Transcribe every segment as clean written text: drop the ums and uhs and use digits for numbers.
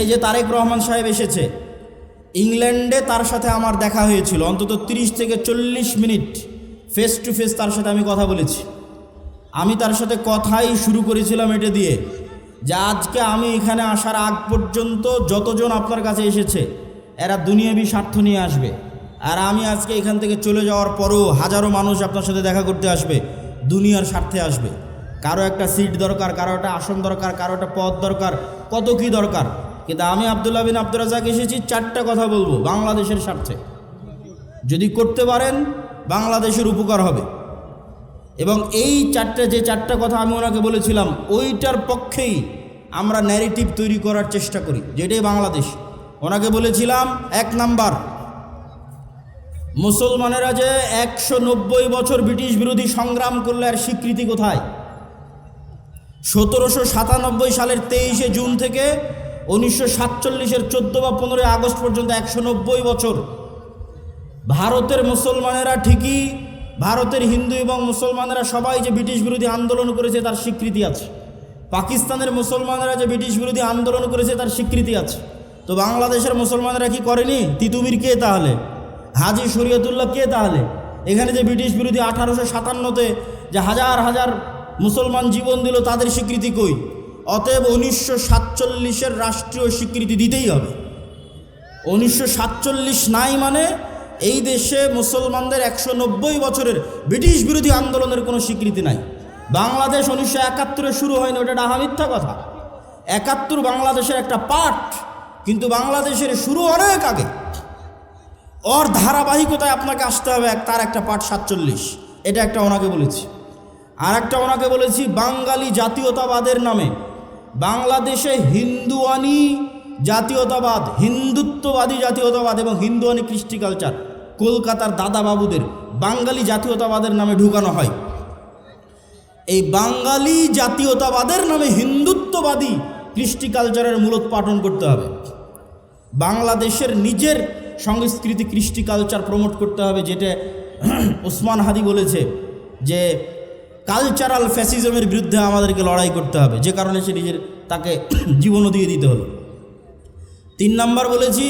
এই যে তারেক রহমান সাহেব এসেছে, ইংল্যান্ডে তার সাথে আমার দেখা হয়েছিল, অন্তত 30 থেকে 40 মিনিট ফেস টু ফেস তার সাথে আমি কথা বলেছি। আমি তার সাথে কথাই শুরু করেছিলাম এটা দিয়ে যে আজকে আমি এখানে আসার আগ পর্যন্ত যতজন আপনার কাছে এসেছে এরা দুনিয়াবি স্বার্থ নিয়ে আসবে, আর আমি আজকে এখান থেকে চলে যাওয়ার পরও হাজারো মানুষ আপনার সাথে দেখা করতে আসবে দুনিয়ার স্বার্থে আসবে। কারো একটা সিট দরকার, কারো একটা আসন দরকার, কারো একটা পদ দরকার, কত কি দরকার। কিন্তু আমি আব্দুল্লাহ বিন আব্দুর রাজ্জাক এসেছি 4টা কথা বলবো বাংলাদেশের স্বার্থে। যদি করতে পারেন বাংলাদেশের উপকার হবে। এবং এই যে চারটা কথা আমি ওনাকে বলেছিলাম ওইটার পক্ষেই আমরা ন্যারেটিভ তৈরি করার চেষ্টা করি, যেটাই বাংলাদেশ। ওনাকে বলেছিলাম 1 নাম্বার, মুসলমানেরা যে 190 বছর ব্রিটিশ বিরোধী সংগ্রাম করলে আর স্বীকৃতি কোথায়? 1797 সালের 23শে জুন থেকে 1947-এর 14 বা 15 আগস্ট পর্যন্ত 190 বছর ভারতের মুসলমানেরা ঠিকই, ভারতের হিন্দু এবং মুসলমানেরা সবাই যে ব্রিটিশ বিরোধী আন্দোলন করেছে তার স্বীকৃতি আছে। পাকিস্তানের মুসলমানেরা যে ব্রিটিশ বিরোধী আন্দোলন করেছে তার স্বীকৃতি আছে। তো বাংলাদেশের মুসলমানেরা কি করেনি? তিতুমির কে তাহলে? হাজী শরীয়তুল্লাহ কে তাহলে? এখানে যে ব্রিটিশ বিরোধী 1857-তে যে হাজার হাজার মুসলমান জীবন দিল তাদের স্বীকৃতি কই? অতএব 1947-এর রাষ্ট্রীয় স্বীকৃতি দিতেই হবে। 1947 নাই মানে এই দেশে মুসলমানদের 190 বছরের ব্রিটিশ বিরোধী আন্দোলনের কোনো স্বীকৃতি নাই। বাংলাদেশ 1971-এ শুরু হয়নি, ওটা ডাহা মিথ্যা কথা। 71 বাংলাদেশের একটা পার্ট, কিন্তু বাংলাদেশের শুরু অনেক আগে। ওর ধারাবাহিকতায় আপনাকে আসতে হবে, তার একটা পার্ট 47। এটা একটা ওনাকে বলেছি। আর একটা ওনাকে বলেছি বাঙালি জাতীয়তাবাদের নামে বাংলাদেশে হিন্দুয়ানি জাতীয়তাবাদ, হিন্দুত্ববাদী জাতীয়তাবাদ এবং হিন্দুয়ানি কৃষ্টি কালচার কলকাতার দাদাবাবুদের বাঙালি জাতীয়তাবাদের নামে ঢুকানো হয়। এই বাঙালি জাতীয়তাবাদের নামে হিন্দুত্ববাদী কৃষ্টি কালচারের মূলোৎপাটন করতে হবে। বাংলাদেশের নিজের সংস্কৃতি কৃষ্টি কালচার প্রমোট করতে হবে, যেটা ওসমান হাদি বলেছে যে কালচারাল ফ্যাসিজমের বিরুদ্ধে আমাদেরকে লড়াই করতে হবে, যে কারণে সে তাকে জীবনও দিয়ে দিতে হলো। 3 নাম্বার বলেছি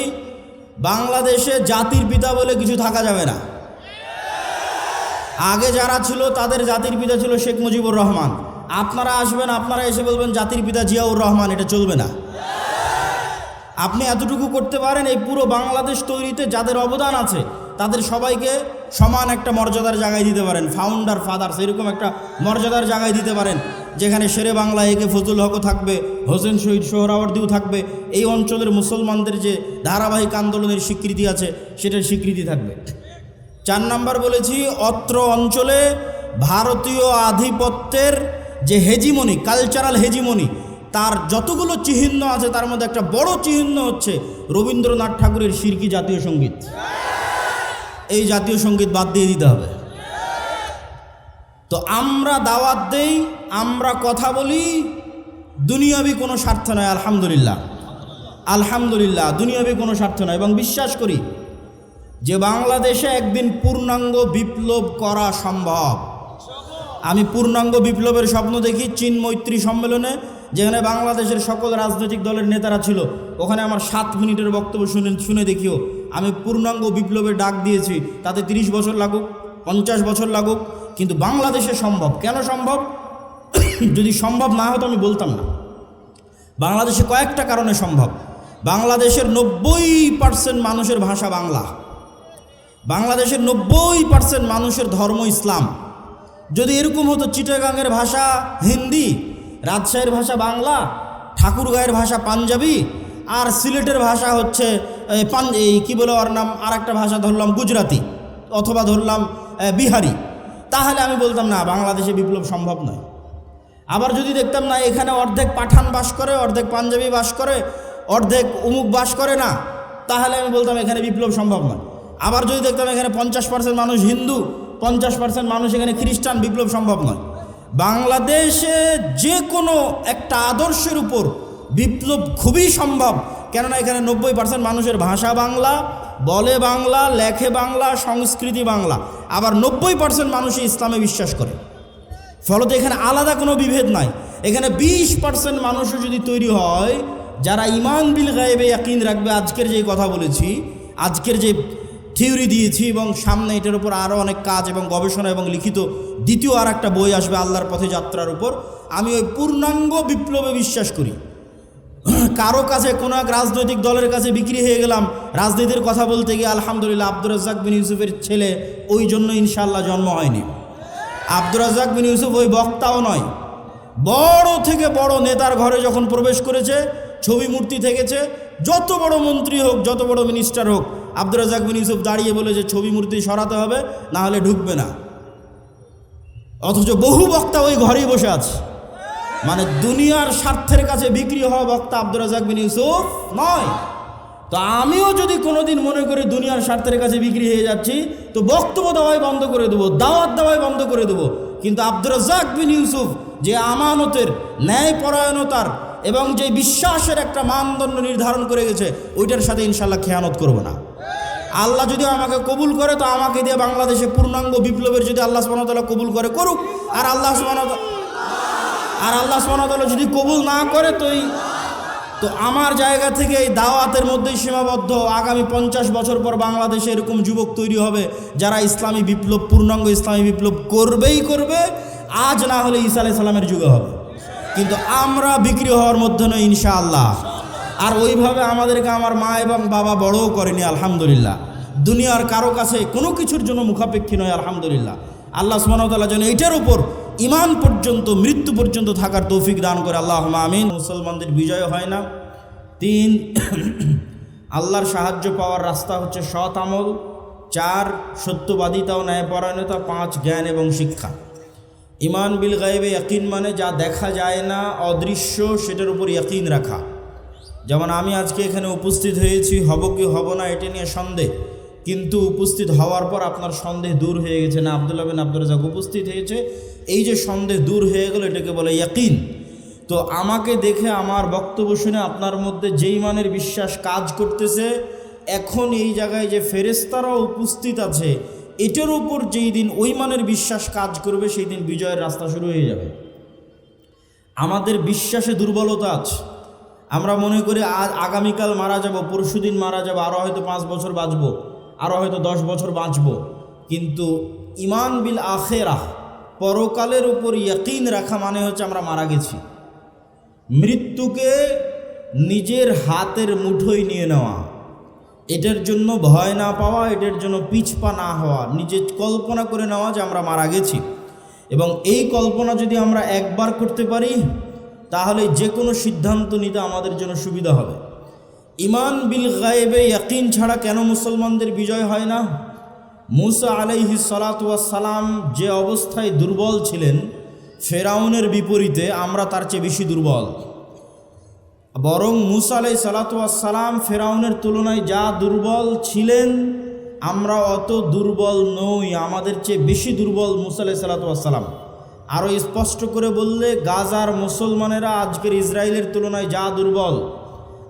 বাংলাদেশে জাতির পিতা বলে কিছু থাকা যাবে না। আগে যারা ছিল তাদের জাতির পিতা ছিল শেখ মুজিবুর রহমান। আপনারা আসবেন, আপনারা এসে বলবেন জাতির পিতা জিয়াউর রহমান, এটা চলবে না। আপনি এতটুকু করতে পারেন, এই পুরো বাংলাদেশ তৈরিতে যাদের অবদান আছে তাদের সবাইকে সমান একটা মর্যাদার জায়গায় দিতে পারেন। ফাউন্ডার ফাদার্স এরকম একটা মর্যাদার জায়গায় দিতে পারেন, যেখানে শেরে বাংলা একে ফজলুল হকও থাকবে, হোসেন শহীদ সোহরাওয়ার্দীও থাকবে। এই অঞ্চলের মুসলমানদের যে ধারাবাহিক আন্দোলনের স্বীকৃতি আছে সেটার স্বীকৃতি থাকবে। 4 নাম্বার বলেছি অত্র অঞ্চলে ভারতীয় আধিপত্যের যে হেজিমনি, কালচারাল হেজিমনি, তার যতগুলো চিহ্ন আছে তার মধ্যে একটা বড় চিহ্ন হচ্ছে রবীন্দ্রনাথ ঠাকুরের শিরকি জাতীয় সঙ্গীত। এই জাতীয় সঙ্গীত বাদ দিয়ে দিতে হবে। তো আমরা দাওয়াত দেই, আমরা কথা বলি, দুনিয়াবি কোনো স্বার্থ নয়। আলহামদুলিল্লাহ, আলহামদুলিল্লাহ, দুনিয়াবি কোনো স্বার্থ নয়। এবং বিশ্বাস করি যে বাংলাদেশে একদিন পূর্ণাঙ্গ বিপ্লব করা সম্ভব। আমি পূর্ণাঙ্গ বিপ্লবের স্বপ্ন দেখি চীন মৈত্রী সম্মেলনে, যেখানে বাংলাদেশের সকল রাজনৈতিক দলের নেতারা ছিল। ওখানে আমার 7 মিনিটের বক্তব্য শুনে দেখিও আমি পূর্ণাঙ্গ বিপ্লবের ডাক দিয়েছি। তাতে 30 বছর লাগুক, 50 বছর লাগুক, কিন্তু বাংলাদেশে সম্ভব। কেন সম্ভব? যদি সম্ভব না হতো আমি বলতাম না। বাংলাদেশে কয়েকটা কারণে সম্ভব। বাংলাদেশের 90% মানুষের ভাষা বাংলা, বাংলাদেশের 90% মানুষের ধর্ম ইসলাম। যদি এরকম হতো চিটাগাংয়ের ভাষা হিন্দি, রাজশাহীর ভাষা বাংলা, ঠাকুরগাঁয়ের ভাষা পাঞ্জাবি, আর সিলেটের ভাষা হচ্ছে কি বলে ওর নাম, আর একটা ভাষা ধরলাম গুজরাতি অথবা ধরলাম বিহারি, তাহলে আমি বলতাম না বাংলাদেশে বিপ্লব সম্ভব নয়। আবার যদি দেখতাম না এখানে অর্ধেক পাঠান বাস করে, অর্ধেক পাঞ্জাবি বাস করে, অর্ধেক অমুক বাস করে না, তাহলে আমি বলতাম এখানে বিপ্লব সম্ভব নয়। আবার যদি দেখতাম এখানে 50% মানুষ হিন্দু, 50% মানুষ এখানে খ্রিস্টান, বিপ্লব সম্ভব নয়। বাংলাদেশে যে কোনো একটা আদর্শের উপর বিপ্লব খুবই সম্ভব, কেননা এখানে 90% মানুষের ভাষা বাংলা, বলে বাংলা, লেখে বাংলা, সংস্কৃতি বাংলা। আবার 90% মানুষই ইসলামে বিশ্বাস করে। ফলত এখানে আলাদা কোনো বিভেদ নাই। এখানে 20% মানুষও যদি তৈরি হয় যারা ঈমান বিল গায়বে ইয়াকিন রাখবে, আজকের যে কথা বলেছি, আজকের যে থিওরি দিয়েছি এবং সামনে এটার উপর আরও অনেক কাজ এবং গবেষণা এবং লিখিত দ্বিতীয় আর একটা বই আসবে আল্লাহর পথে যাত্রার উপর, আমি ওই পূর্ণাঙ্গ বিপ্লবে বিশ্বাস করি। কারো কাছে কোনো এক রাজনৈতিক দলের কাছে বিক্রি হয়ে গেলাম রাজনীতির কথা বলতে গিয়ে, আলহামদুলিল্লাহ আব্দুর রাজ্জাক বিন ইউসুফের ছেলে, ওই জন্য ইনশাআল্লাহ জন্ম হয়নি। আব্দুর রাজ্জাক বিন ইউসুফ ওই বক্তাও নয়, বড় থেকে বড় নেতার ঘরে যখন প্রবেশ করেছে, ছবি মূর্তি থেকেছে, যত বড় মন্ত্রী হোক, যত বড় মিনিস্টার হোক, আব্দুর রাজ্জাক বিন ইউসুফ দাঁড়িয়ে বলে যে ছবি মূর্তি সরাতে হবে, না হলে ঢুকবে না। অথচ বহু বক্তা ওই ঘরেই বসে আছে। মানে দুনিয়ার স্বার্থের কাছে বিক্রি হওয়া বক্তা আব্দুর রাজ্জাক বিন ইউসুফ নয়। তো আমিও যদি কোনোদিন মনে করি দুনিয়ার স্বার্থের কাছে বিক্রি হয়ে যাচ্ছি, তো বক্তব্য দেওয়াই বন্ধ করে দেবো, দাওয়াত দেওয়াই বন্ধ করে দেবো। কিন্তু আব্দুর রাজ্জাক বিন ইউসুফ যে আমানতের, ন্যায়পরায়ণতার এবং যে বিশ্বাসের একটা মানদণ্ড নির্ধারণ করে গেছে, ওইটার সাথে ইনশাল্লাহ খেয়ানত করবো না। আল্লাহ যদি আমাকে কবুল করে, তো আমাকে দিয়ে বাংলাদেশে পূর্ণাঙ্গ বিপ্লবের যদি আল্লাহ সুবহানাহু ওয়া তাআলা কবুল করে, করুক। আর আল্লাহ সুবহানাহু ওয়া তাআলা যদি কবুল না করে, তো আমার জায়গা থেকে এই দাওয়াতের মধ্যেই সীমাবদ্ধ। আগামী 50 বছর পর বাংলাদেশে এরকম যুবক তৈরি হবে যারা ইসলামী বিপ্লব, পূর্ণাঙ্গ ইসলামী বিপ্লব করবেই করবে, আজ না হলে ঈসা আলাইহিস সালামের যুগে হবে। কিন্তু আমরা বিক্রি হওয়ার মধ্যে নয় ইনশাআল্লাহ। আর ওইভাবে আমাদেরকে আমার মা এবং বাবা বড়ও করেনি, আলহামদুলিল্লাহ। দুনিয়ার কারো কাছে কোনো কিছুর জন্য মুখাপেক্ষী নয়, আলহামদুলিল্লাহ। আল্লাহ সুবহানাহু ওয়া তাআলা যেন এটার উপর ঈমান পর্যন্ত, মৃত্যু পর্যন্ত থাকার তৌফিক দান করে, আল্লাহুম্মা আমিন। মুসলমানদের বিজয় হয় না। 3, আল্লাহর সাহায্য পাওয়ার রাস্তা হচ্ছে সৎ আমল। 4, সত্যবাদিতা ও ন্যায়পরায়ণতা। 5, জ্ঞান এবং শিক্ষা। ঈমান বিল গায়বে ইয়াকিন মানে যা দেখা যায় না, অদৃশ্য, সেটার উপর ইয়াকিন রাখা। যেমন আমি আজকে এখানে উপস্থিত হয়েছি, হব কি হব না এটা নিয়ে সন্দেহ, কিন্তু উপস্থিত হওয়ার পর আপনার সন্দেহ দূর হয়ে গেছে। না, আব্দুল্লাহ বিন আব্দুর রাজ্জাক উপস্থিত হয়েছে, এই যে সন্দেহ দূর হয়ে গেল, এটাকে বলে ইয়াকিন। তো আমাকে দেখে, আমার বক্তব্য শুনে আপনার মধ্যে যেই মানের বিশ্বাস কাজ করতেছে, এখন এই জায়গায় যে ফেরেশতারাও উপস্থিত আছে, এটার উপর যেই দিন ওই মানের বিশ্বাস কাজ করবে, সেই দিন বিজয়ের রাস্তা শুরু হয়ে যাবে। আমাদের বিশ্বাসে দুর্বলতা আছে। আমরা মনে করি আগামীকাল মারা যাব, পরশুদিন মারা যাব, আরও হয়তো 5 বছর বাঁচব, আরও হয়তো 10 বছর বাঁচব। কিন্তু ঈমান বিল আখিরাহ, পরকালের উপর ইয়াকিন রাখা মানে হচ্ছে আমরা মারা গেছি। মৃত্যুকে নিজের হাতের মুঠোয় নিয়ে নেওয়া, এটার জন্য ভয় না পাওয়া, এটার জন্য পিছপা না হওয়া, নিজে কল্পনা করে নেওয়া যে আমরা মারা গেছি। এবং এই কল্পনা যদি আমরা একবার করতে পারি, তাহলে যে কোনো সিদ্ধান্ত নিতে আমাদের জন্য সুবিধা হবে। ঈমান বিল গায়বে ইয়াকিন ছাড়া কেন মুসলমানদের বিজয় হয় না? মুসা আলাইহিস সালাতু ওয়াস সালাম যে অবস্থায় দুর্বল ছিলেন, ফেরাউনের বিপরীতে আমরা তার চেয়ে বেশি দুর্বল। বরং মুসা আলাইহিস সালাতু ওয়াস সালাম ফেরাউনের তুলনায় যা দুর্বল ছিলেন, আমরা অত দুর্বল নই, আমাদের চেয়ে বেশি দুর্বল মুসা আলাইহিস সালাতু ওয়াস সালাম। আরও স্পষ্ট করে বললে, গাজার মুসলমানেরা আজকের ইসরায়েলের তুলনায় যা দুর্বল,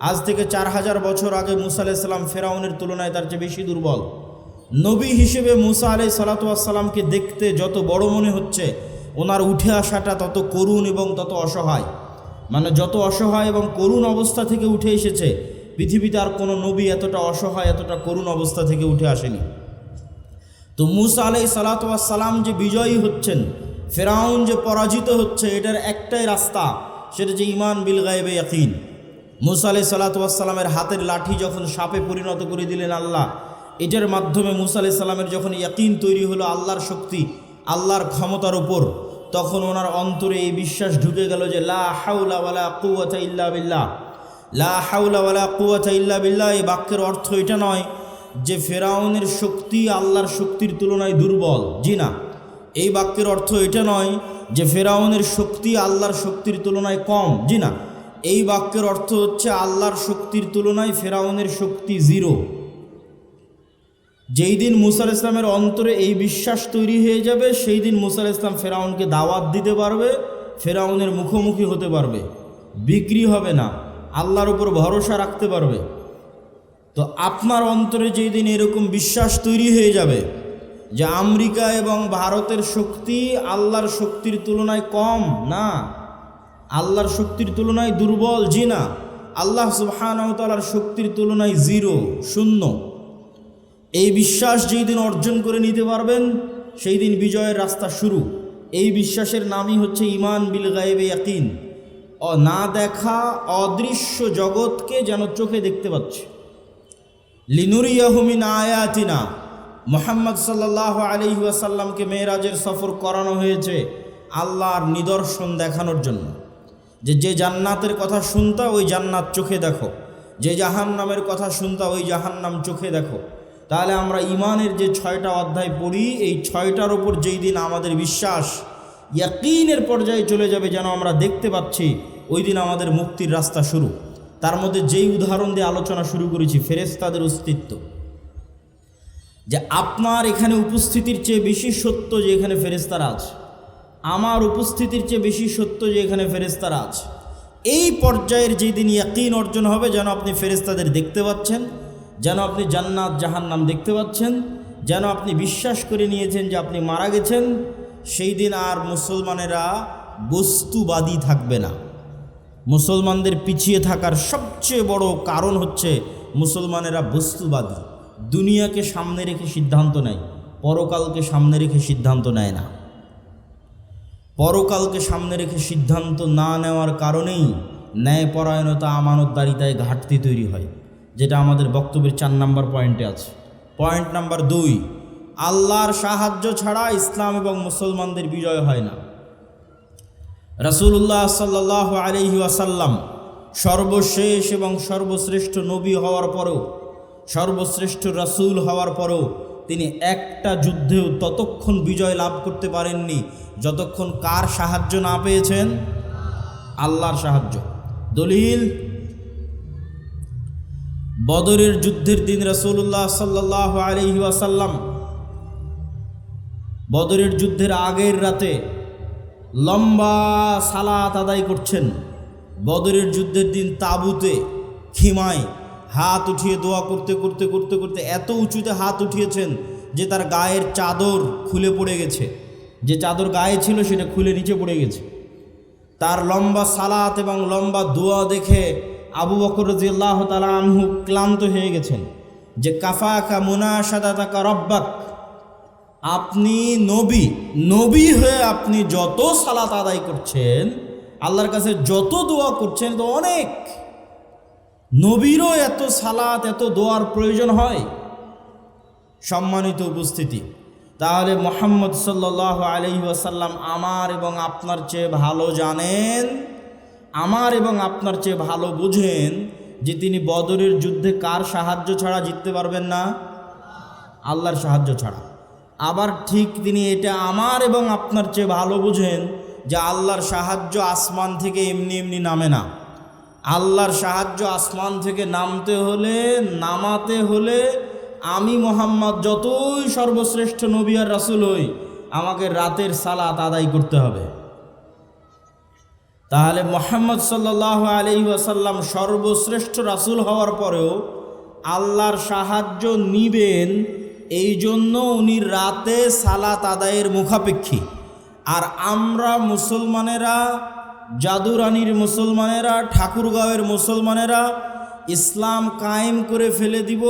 আজ থেকে 4000 বছর আগে মুসা আলাইহিস সালাম ফেরাউনের তুলনায় তার চেয়ে বেশি দুর্বল। নবী হিসেবে মুসা আলাইহিস সালাতু ওয়াস সালামকে দেখতে যত বড় মনে হচ্ছে, ওনার উঠে আসাটা তত করুণ এবং তত অসহায়। মানে যত অসহায় এবং করুণ অবস্থা থেকে উঠে এসেছে, পৃথিবীতে আর কোনো নবী এতটা অসহায়, এতটা করুণ অবস্থা থেকে উঠে আসেনি। তো মুসা আলাইহিস সালাতু ওয়াস সালাম যে বিজয়ী হচ্ছেন, ফেরাউন যে পরাজিত হচ্ছে, এটার একটাই রাস্তা, সেটা যে ঈমান বিল গায়বে ইয়াকিন। মুসা আলাইহিস সালাতু ওয়াস সালামের হাতের লাঠি যখন সাপে পরিণত করে দিলেন আল্লাহ, এটার মাধ্যমে মুসা আলাইহিস সালামের যখন ইয়াকিন তৈরি হলো আল্লাহর শক্তি, আল্লাহর ক্ষমতার উপর, তখন ওনার অন্তরে এই বিশ্বাস ঢুকে গেল যে লা হাওলা ওয়ালা কুওয়াতা ইল্লা বিল্লাহ। লা হাওলা ওয়ালা কুওয়াতা ইল্লা বিল্লাহ, এই বাক্যের অর্থ এটা নয় যে ফেরাউনের শক্তি আল্লাহর শক্তির তুলনায় দুর্বল, জি না। এই বাক্যের অর্থ এটা নয় যে ফেরাউনের শক্তি আল্লাহর শক্তির তুলনায় কম, জি না। এই বাক্যের অর্থ হচ্ছে আল্লাহর শক্তির তুলনায় ফেরাউনের শক্তি 0। যেই দিন মুসা আলাইহিস সালামের অন্তরে এই বিশ্বাস তৈরি হয়ে যাবে, সেই দিন মুসা আলাইহিস সালাম ফেরাউনকে দাওয়াত দিতে পারবে, ফেরাউনের মুখোমুখি হতে পারবে, বিক্রি হবে না, আল্লাহর উপর ভরসা রাখতে পারবে। তো আপনার অন্তরে যেই দিন এরকম বিশ্বাস তৈরি হয়ে যাবে যে আমেরিকা এবং ভারতের শক্তি আল্লাহর শক্তির তুলনায় কম না, আল্লাহর শক্তির তুলনায় দুর্বল, জি না, আল্লাহ সুবহানাহু ওয়া তাআলার শক্তির তুলনায় জিরো, শূন্য। এই বিশ্বাস যেই দিন অর্জন করে নিতে পারবেন সেই দিন বিজয়ের রাস্তা শুরু। এই বিশ্বাসের নামই হচ্ছে ঈমান বিল গায়বে ইয়াকিন। না দেখা অদৃশ্য জগৎকে যেন চোখে দেখতে পাচ্ছে। লিনুরিয়াহু মিন আয়াতিনা, মুহাম্মদ সাল্লাল্লাহু আলাইহি ওয়াসাল্লামকে মেরাজের সফর করানো হয়েছে আল্লাহর নিদর্শন দেখানোর জন্য। যে জান্নাতের কথা শুনতা ওই জান্নাত চোখে দেখো, যে জাহান্নামের কথা শুনতা ওই জাহান্নাম চোখে দেখো। তাহলে আমরা ঈমানের যে 6টা অধ্যায় পড়ি, এই 6টার ওপর যেই দিন আমাদের বিশ্বাস ইয়াকিনের পর্যায়ে চলে যাবে, যেন আমরা দেখতে পাচ্ছি, ওই দিন আমাদের মুক্তির রাস্তা শুরু। তার মধ্যে যেই উদাহরণ দিয়ে আলোচনা শুরু করেছি, ফেরেশতাদের অস্তিত্ব, যে আপনার এখানে উপস্থিতির চেয়ে বেশি সত্য যে এখানে ফেরেশতারা আছে, আমার উপস্থিতির চেয়ে বেশি সত্য যে এখানে ফেরেশতারা আছে। এই পর্যায়ের যেই দিন ইয়াকিন অর্জন হবে, যেন আপনি ফেরেশতাদের দেখতে পাচ্ছেন, যেন আপনি জান্নাত জাহান্নাম দেখতে পাচ্ছেন, যেন আপনি বিশ্বাস করে নিয়েছেন যে আপনি মারা গেছেন, সেই দিন আর মুসলমানেরা বস্তুবাদী থাকবে না। মুসলমানদের পিছিয়ে থাকার সবচেয়ে বড় কারণ হচ্ছে মুসলমানেরা বস্তুবাদী, দুনিয়াকে সামনে রেখে সিদ্ধান্ত নেয়, পরকালকে সামনে রেখে সিদ্ধান্ত নেয় না। পরকালকে সামনে রেখে সিদ্ধান্ত না নেওয়ার কারণেই ন্যায়পরায়ণতা, আমানতদারিতায় ঘাটতি তৈরি হয়, যেটা আমাদের বক্তব্যের 4 নম্বর পয়েন্টে আছে। পয়েন্ট নাম্বার 2, আল্লাহর সাহায্য ছাড়া ইসলাম এবং মুসলমানদের বিজয় হয় না। রাসূলুল্লাহ সাল্লাল্লাহু আলাইহি ওয়াসাল্লাম সর্বশেষ এবং সর্বশ্রেষ্ঠ নবী হওয়ার পরেও, সর্বশ্রেষ্ঠ রাসূল হওয়ার পরেও তিনি একটা যুদ্ধেও ততক্ষণ বিজয় লাভ করতে পারেননি যতক্ষণ কার সাহায্য না পেয়েছেন? আল্লাহর সাহায্য। দলিল, বদরের যুদ্ধের দিন রাসূলুল্লাহ সাল্লাল্লাহু আলাইহি ওয়াসাল্লাম বদরের যুদ্ধের আগের রাতে লম্বা সালাত আদায় করছেন। বদরের যুদ্ধের দিন তাঁবুতে খিমায় হাত উঠিয়ে দোয়া করতে করতে করতে করতে এত উঁচুতে হাত উঠিয়েছেন যে তার গায়ের চাদর খুলে পড়ে গেছে, যে চাদর গায়ে ছিল সেটা খুলে নিচে পড়ে গেছে। তার লম্বা সালাত এবং লম্বা দোয়া দেখে আবু বকর রাদিয়াল্লাহু তাআলা আনহু ক্লান্ত হয়ে গেছেন, যে কাফাকা মুনাশাদাতাকা রব্বাক, আপনি নবী হয়ে আপনি যত সালাত আদায় করছেন, আল্লাহর কাছে যত দোয়া করছেন, তো অনেক। নবীরও এত সালাত এত দোয়ার প্রয়োজন হয়? সম্মানিত উপস্থিতি, তাহলে মুহাম্মদ সাল্লাল্লাহু আলাইহি ওয়াসাল্লাম আমার এবং আপনার চেয়ে ভালো জানেন, আমার এবং আপনার চেয়ে ভালো বুঝেন যে তিনি বদরের যুদ্ধে কার সাহায্য ছাড়া জিততে পারবেন না? আল্লাহর সাহায্য ছাড়া। আবার ঠিক তিনি এটা আমার এবং আপনার চেয়ে ভালো বুঝেন যে আল্লাহর সাহায্য আসমান থেকে এমনি এমনি নামে না। আল্লাহর সাহায্য আসমান থেকে নামাতে হলে আমি মুহাম্মদ যতই সর্বশ্রেষ্ঠ নবী আর রাসূল হই, আমাকে রাতের সালাত আদায় করতে হবে। তাহলে মুহাম্মদ সাল্লাল্লাহু আলাইহি ওয়াসাল্লাম সর্বশ্রেষ্ঠ রাসূল হওয়ার পরেও আল্লাহর সাহায্য নিবেন, এই জন্য উনি রাতে সালাত আদায়ের মুখাপেক্ষী। আর আমরা মুসলমানেরা, জাদুরানির মুসলমানেরা, ঠাকুরগাঁওয়ের মুসলমানেরা ইসলাম কায়েম করে ফেলে দিব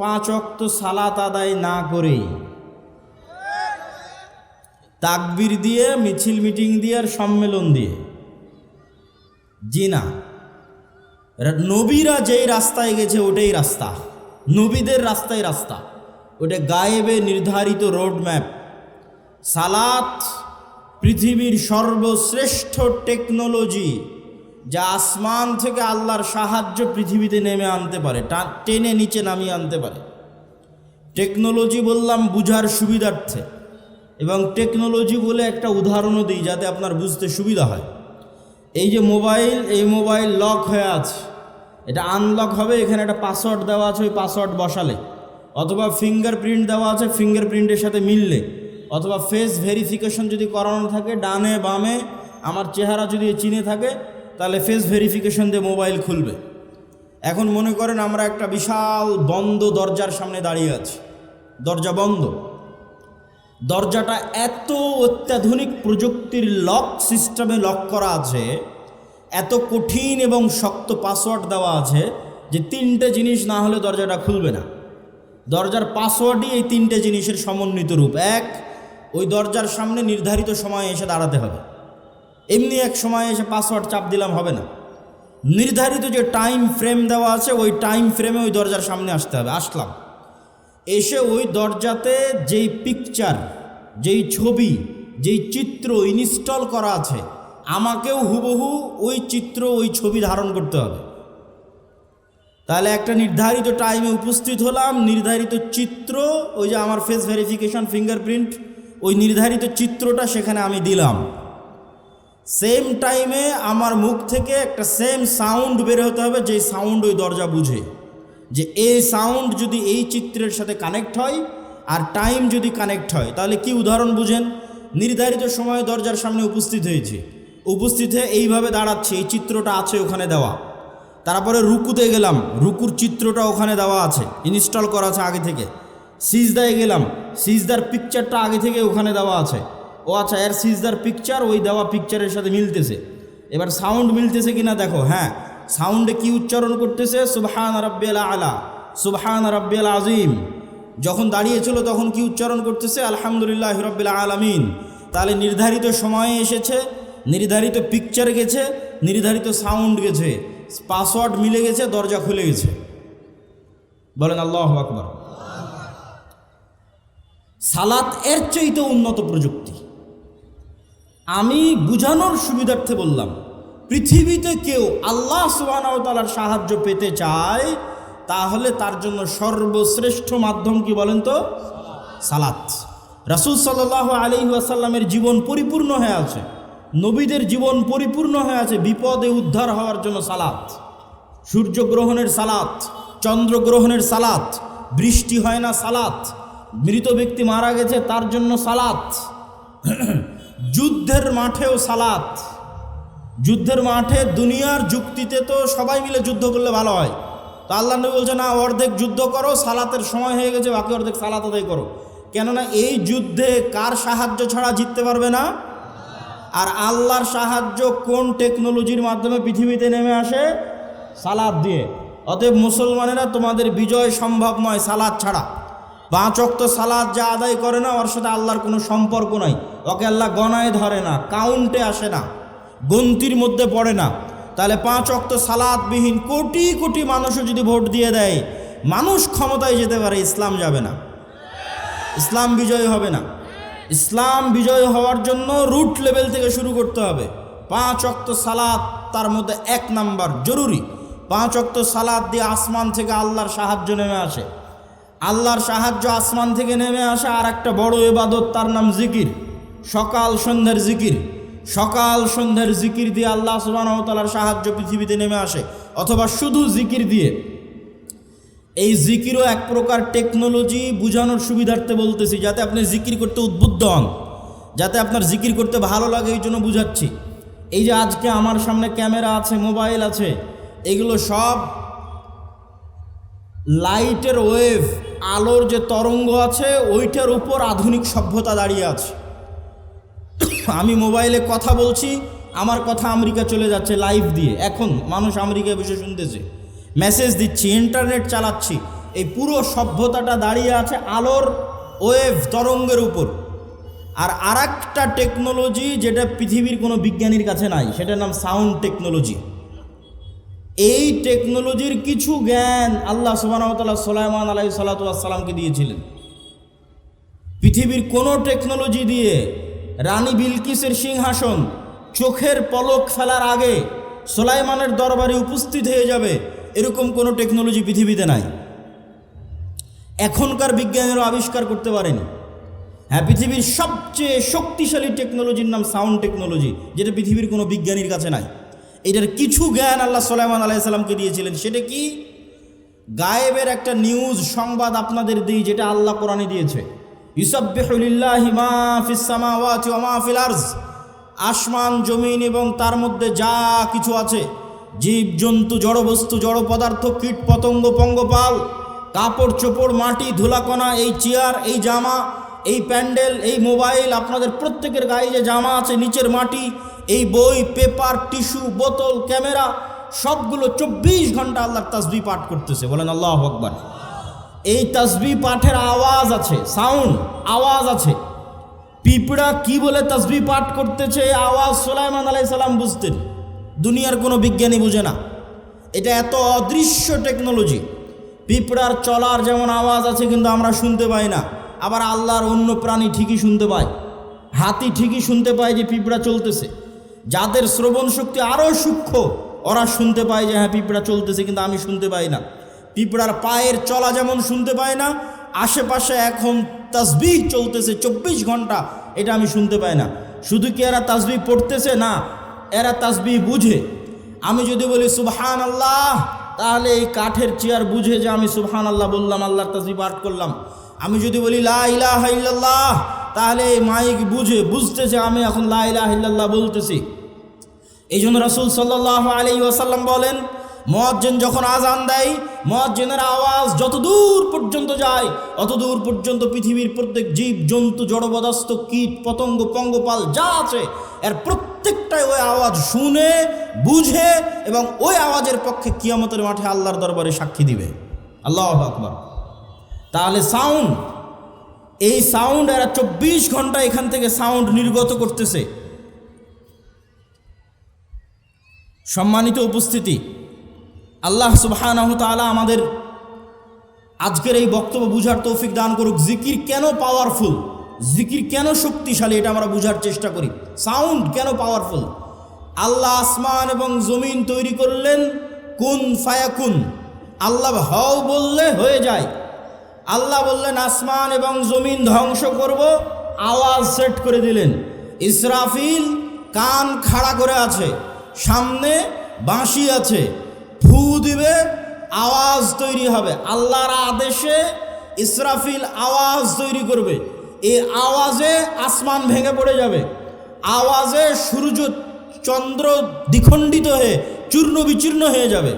5 ওয়াক্ত সালাত আদায় না করেই, তাকবীর দিয়ে, মিছিল মিটিং দিয়ে আর সম্মেলন দিয়ে। জি না, নবীরা যেই রাস্তায় গেছে ওটাই রাস্তা, নবীদের রাস্তায় রাস্তা, ওটা গায়েবে নির্ধারিত রোড ম্যাপ। সালাত পৃথিবীর সর্বশ্রেষ্ঠ টেকনোলজি, যা আসমান থেকে আল্লাহর সাহায্য পৃথিবীতে নেমে আনতে পারে, টেনে নিচে নামিয়ে আনতে পারে। টেকনোলজি বললাম বুঝার সুবিধার্থে, এবং টেকনোলজি বলে একটা উদাহরণও দিই যাতে আপনার বুঝতে সুবিধা হয়। এই যে মোবাইল, এই মোবাইল লক হয়ে আছে, এটা আনলক হবে, এখানে একটা পাসওয়ার্ড দেওয়া আছে, ওই পাসওয়ার্ড বসালে, অথবা ফিঙ্গারপ্রিন্ট দেওয়া আছে, ফিঙ্গারপ্রিন্টের সাথে মিললে, অথবা ফেস ভেরিফিকেশন যদি করানো থাকে, ডানে বামে আমার চেহারা যদি চিনে থাকে, তাহলে ফেস ভেরিফিকেশন দিয়ে মোবাইল খুলবে। এখন মনে করেন আমরা একটা বিশাল বন্ধ দরজার সামনে দাঁড়িয়ে আছি, দরজা বন্ধ, দরজাটা এত অত্যাধুনিক প্রযুক্তির লক সিস্টেমে লক করা আছে এত কঠিন এবং শক্ত পাসওয়ার্ড দেওয়া আছে যে 3টে জিনিস না হলে দরজাটা খুলবে না। দরজার পাসওয়ার্ডই এই 3টে জিনিসের সমন্বিত রূপ। এক, ওই দরজার সামনে নির্ধারিত সময়ে এসে দাঁড়াতে হবে। এমনি এক সময়ে এসে পাসওয়ার্ড চাপ দিলাম হবে না। নির্ধারিত যে টাইম ফ্রেম দেওয়া আছে ওই টাইম ফ্রেমে ওই দরজার সামনে আসতে হবে। আসলাম, এসে ওই দরজাতে যেই পিকচার, যেই ছবি, যেই চিত্র ইনস্টল করা আছে আমাকেও হুবহু ওই চিত্র, ওই ছবি ধারণ করতে হবে। তাহলে একটা নির্ধারিত টাইমে উপস্থিত হলাম, নির্ধারিত চিত্র, ওই যে আমার ফেস ভেরিফিকেশন, ফিঙ্গারপ্রিন্ট, ওই নির্ধারিত চিত্রটা সেখানে আমি দিলাম। সেম টাইমে আমার মুখ থেকে একটা সেম সাউন্ড বের হতে হবে, যে সাউন্ড ওই দরজা বুঝে, যে এই সাউন্ড যদি এই চিত্রের সাথে কানেক্ট হয় আর টাইম যদি কানেক্ট হয়, তাহলে কি উদাহরণ বুঝেন? নির্ধারিত সময়ে দরজার সামনে উপস্থিত হয়েছে, উপস্থিত হয়ে এইভাবে দাঁড়াচ্ছে, এই চিত্রটা আছে ওখানে দেওয়া। তারপরে রুকুতে গেলাম, রুকুর চিত্রটা ওখানে দেওয়া আছে, ইনস্টল করা আছে আগে থেকে। সিজদায় গেলাম, সিজদার পিকচারটা আগে থেকে ওখানে দেওয়া আছে। ও আচ্ছা, এর সিজদার পিকচার ওই দেওয়া পিকচারের সাথে মিলতেছে। এবার সাউন্ড মিলতেছে কিনা দেখো। হ্যাঁ, সাউন্ডে কি উচ্চারণ করতেছে? সুবহান রাব্বিয়াল আলা, সুবহান রাব্বিয়াল আযীম। যখন দাঁড়িয়েছিল তখন কি উচ্চারণ করতেছে? আলহামদুলিল্লাহ রাব্বিল আলামিন। তাহলে নির্ধারিত সময়ে এসেছে, নির্ধারিত পিকচার গেছে, নির্ধারিত সাউন্ড গেছে, পাসওয়ার্ড মিলে গেছে, দরজা খুলে গেছে। বলেন আল্লাহু আকবার। সালাত এর চাইতে উন্নত প্রযুক্তি। আমি বুঝানোর সুবিধার্থে বললাম, পৃথিবীতে কেউ আল্লাহ সুবহানাহু ওয়া তাআলার সাহায্য পেতে চায় তাহলে তার জন্য সর্বশ্রেষ্ঠ মাধ্যম কি বলেন তো? সালাত। রাসূল সাল্লাল্লাহু আলাইহি ওয়াসাল্লামের জীবন পরিপূর্ণ হয়ে আছে, নবীদের জীবন পরিপূর্ণ হয়ে আছে বিপদে উদ্ধার হওয়ার জন্য সালাত। সূর্যগ্রহণের সালাত, চন্দ্রগ্রহণের সালাত, বৃষ্টি হয় না সালাত, মৃত ব্যক্তি মারা গেছে তার জন্য সালাত, যুদ্ধের মাঠেও সালাত। যুদ্ধের মাঠে দুনিয়ার যুক্তিতে তো সবাই মিলে যুদ্ধ করলে ভালো হয়, তো আল্লাহ নবী বলছে না, অর্ধেক যুদ্ধ করো, সালাতের সময় হয়ে গেছে, বাকি অর্ধেক সালাত আদায় করো। কেননা এই যুদ্ধে কার সাহায্য ছাড়া জিততে পারবে না? আর আল্লাহর সাহায্য কোন টেকনোলজির মাধ্যমে পৃথিবীতে নেমে আসে? সালাত দিয়ে। অতএব মুসলমানেরা, তোমাদের বিজয় সম্ভব নয় সালাত ছাড়া। 5 ওয়াক্ত সালাত যা আদায় করে না, ওর সাথে আল্লাহর কোনো সম্পর্ক নাই, ওকে আল্লাহ গণায় ধরে না, কাউন্টে আসে না, গন্তির মধ্যে পড়ে না। তাহলে 5 ওয়াক্ত সালাতবিহীন কোটি কোটি মানুষও যদি ভোট দিয়ে দেয়, মানুষ ক্ষমতায় যেতে পারে, ইসলাম যাবে না, ইসলাম বিজয় হবে না। ইসলাম বিজয় হওয়ার জন্য রুট লেভেল থেকে শুরু করতে হবে। 5 ওয়াক্ত সালাত তার মধ্যে 1 নাম্বার জরুরি। 5 ওয়াক্ত সালাত দিয়ে আসমান থেকে আল্লাহর সাহায্য নেমে আসে। আল্লাহর সাহায্য আসমান থেকে নেমে আসে আর একটা বড় ইবাদত, তার নাম জিকির। সকাল সন্ধ্যার জিকির, সকাল সন্ধ্যার জিকির দিয়ে আল্লাহ সুবহানাহু ওয়া তাআলার সাহায্য পৃথিবীতে নেমে আসে, অথবা শুধু জিকির দিয়ে। এই জিকিরও এক প্রকার টেকনোলজি, বুঝানোর সুবিধার্থে বলতেছি, যাতে আপনি জিকির করতে উদ্বুদ্ধ হন, যাতে আপনার জিকির করতে ভালো লাগে, এই জন্য বুঝাচ্ছি। এই যে আজকে আমার সামনে ক্যামেরা আছে, মোবাইল আছে, এগুলো সব লাইটের ওয়েভ, আলোর যে তরঙ্গ আছে ওইটার উপর আধুনিক সভ্যতা দাঁড়িয়ে আছে। আমি মোবাইলে কথা বলছি, আমার কথা আমেরিকা চলে যাচ্ছে লাইভ দিয়ে, এখন মানুষ আমেরিকায় বসে শুনতেছে, মেসেজ দিচ্ছি, ইন্টারনেট চালাচ্ছি। এই পুরো সভ্যতাটা দাঁড়িয়ে আছে আলোর ওয়েভ তরঙ্গের উপর। আর আরেকটা টেকনোলজি যেটা পৃথিবীর কোনো বিজ্ঞানীর কাছে নাই, সেটার নাম সাউন্ড টেকনোলজি। এই টেকনোলজির কিছু জ্ঞান আল্লাহ সুবহানাহু ওয়া তাআলা সুলাইমান আলাইহিস সালাতু ওয়াস সালামকে দিয়েছিলেন। পৃথিবীর কোনো টেকনোলজি দিয়ে রানী বিলকিসের সিংহাসন চোখের পলক ফেলার আগে সুলাইমানের দরবারে উপস্থিত হয়ে যাবে, এরকম কোনো টেকনোলজি পৃথিবীতে নাই। এখনকার বিজ্ঞানীরা আবিষ্কার করতে পারেনি। হ্যাঁ, পৃথিবীর সবচেয়ে শক্তিশালী টেকনোলজির নাম সাউন্ড টেকনোলজি, যেটা পৃথিবীর কোনো বিজ্ঞানীর কাছে নাই। এটার কিছু জ্ঞান আল্লাহ সুলাইমান আলাইহিস সালামকে দিয়েছিলেন। সেটা কি? গায়েবের একটা নিউজ সংবাদ আপনাদের দিই, যেটা আল্লাহ কোরআনে দিয়েছে। ইউসাব্বিহু লিল্লাহি মা ফিস সামাওয়াতি ওয়া মা ফিল আরজ, আসমান জমিন এবং তার মধ্যে যা কিছু আছে, জীব জন্তু, জড়বস্তু, জড় পদার্থ, কীট পতঙ্গ, পঙ্গপাল, কাপড় চোপড়, মাটি, ধুলাকণা, এই চেয়ার, এই জামা, এই প্যান্ডেল, এই মোবাইল, আপনাদের প্রত্যেকের গায়ে যে জামা আছে, নিচের মাটি, এই বই, পেপার, টিস্যু, বোতল, ক্যামেরা সবগুলো 24 ঘন্টা আল্লাহর তাসবিহ পাঠ করতেছে। বলেন আল্লাহু আকবার। এই তাসবিহ পাঠের আওয়াজ আছে, সাউন্ড, আওয়াজ আছে। পিঁপড়া কি বলে তাসবিহ পাঠ করতেছে, আওয়াজ সুলাইমান আলাইহিস সালাম বুঝতেন, দুনিয়ার কোনো বিজ্ঞানী বুঝে না। এটা এত অদৃশ্য টেকনোলজি। পিঁপড়ার চলার যেমন আওয়াজ আছে কিন্তু আমরা শুনতে পাই না, আবার আল্লাহর অন্য প্রাণী ঠিকই শুনতে পায়। হাতি ঠিকই শুনতে পায় যে পিঁপড়া চলতেছে। যাদের শ্রবণ শক্তি আরও সূক্ষ্ম ওরা শুনতে পায় যে হ্যাঁ পিঁপড়া চলতেছে, কিন্তু আমি শুনতে পাই না। পিঁপড়ার পায়ের চলা যেমন শুনতে পাই না, আশেপাশে এখন তাসবিহ চলতেছে 24 ঘন্টা, এটা আমি শুনতে পাই না। শুধু কি এরা তাসবিহ পড়তেছে? না, এরা তাসবিহ বুঝে। আমি যদি বলি সুবহানাল্লাহ, তাহলে এই কাঠের চেয়ার বুঝে যে আমি সুবহানাল্লাহ বললাম, আল্লাহর তাসবিহ পাঠ করলাম। আমি যদি বলি লা ইলাহা ইল্লাল্লাহ, তাহলে এই মাইক বুঝতেছে আমি এখন লা ইলাহা ইল্লাল্লাহ বলতেছি। এই জন্য রাসূল সাল্লাল্লাহু আলাইহি ওয়াসাল্লাম বলেন, মুয়াজ্জিন যখন আজান দেয়, মুয়াজ্জিনের আওয়াজ যত দূর পর্যন্ত যায় অত দূর পর্যন্ত পৃথিবীর প্রত্যেক জীব জন্তু, জড়বদাস্ত, কীট পতঙ্গ, পঙ্গপাল যা আছে এর প্রত্যেকটাই ওই আওয়াজ শুনে, বুঝে এবং ওই আওয়াজের পক্ষে কিয়ামতের মাঠে আল্লাহর দরবারে সাক্ষী দিবে। আল্লাহু আকবার। তাহলে সাউন্ড, এই সাউন্ড এরা 24 ঘন্টা এখান থেকে সাউন্ড নির্গত করতেছে। সম্মানিত উপস্থিতি, আল্লাহ সুবহানাহু তাআলা আমাদের আজকের এই বক্তব্য বুঝার তৌফিক দান করুক। জিকির কেন পাওয়ারফুল, জিকির কেন শক্তিশালী, এটা আমরা বুঝার চেষ্টা করি। সাউন্ড কেন পাওয়ারফুল? আল্লাহ আসমান এবং জমিন তৈরি করলেন কুন ফায়াকুন, আল্লাহ হও বললে হয়ে যায়। আল্লাহ বললেন আসমান এবং জমিন ধ্বংস করব, আওয়াজ সেট করে দিলেন। ইসরাফিল কান খাড়া করে আছে, সামনে বাঁশি আছে, ফু দিবে, আওয়াজ তৈরি হবে। আল্লাহর আদেশে ইসরাফিল আওয়াজ তৈরি করবে। এই আওয়াজে আসমান ভেঙে পড়ে যাবে, আওয়াজে সূর্য চন্দ্র দ্বিখণ্ডিত হয়ে চূর্ণ বিচূর্ণ হয়ে যাবে,